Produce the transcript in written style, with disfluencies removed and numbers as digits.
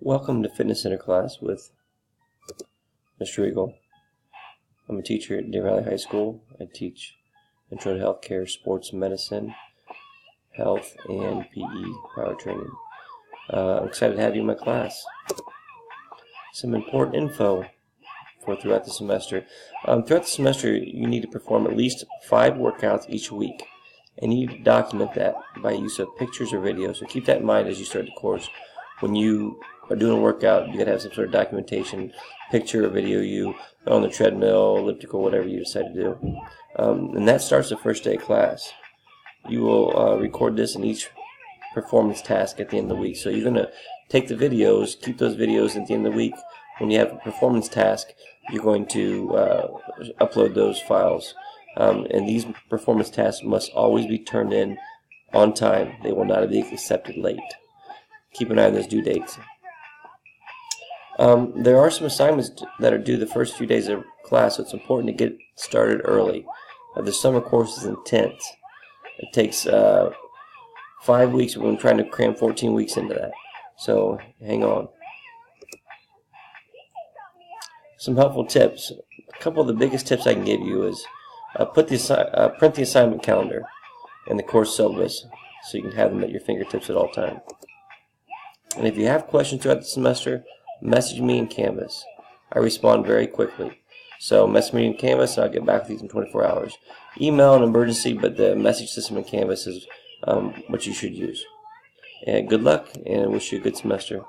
Welcome to Fitness Center class with Mr. Eagle. I'm a teacher at Deer Valley High School. I teach Intro to Healthcare, Sports Medicine, Health, and PE power training. I'm excited to have you in my class. Some important info for throughout the semester. Throughout the semester, you need to perform at least 5 workouts each week, and you need to document that by use of pictures or videos. So keep that in mind as you start the course. When you are doing a workout, you gotta have some sort of documentation, picture or video you on the treadmill, elliptical, whatever you decide to do. And that starts the first day of class. You will record this in each performance task at the end of the week. So you're gonna take the videos, keep those videos at the end of the week. When you have a performance task, you're going to upload those files. And these performance tasks must always be turned in on time. They will not be accepted late. Keep an eye on those due dates. There are some assignments that are due the first few days of class, so it's important to get started early. The summer course is intense. It takes 5 weeks. We're trying to cram 14 weeks into that. So hang on. Some helpful tips. A couple of the biggest tips I can give you is print the assignment calendar and the course syllabus so you can have them at your fingertips at all times. And if you have questions throughout the semester, message me in Canvas. I respond very quickly. So message me in Canvas and I'll get back with you in 24 hours. Email an emergency, but the message system in Canvas is what you should use. And good luck, and I wish you a good semester.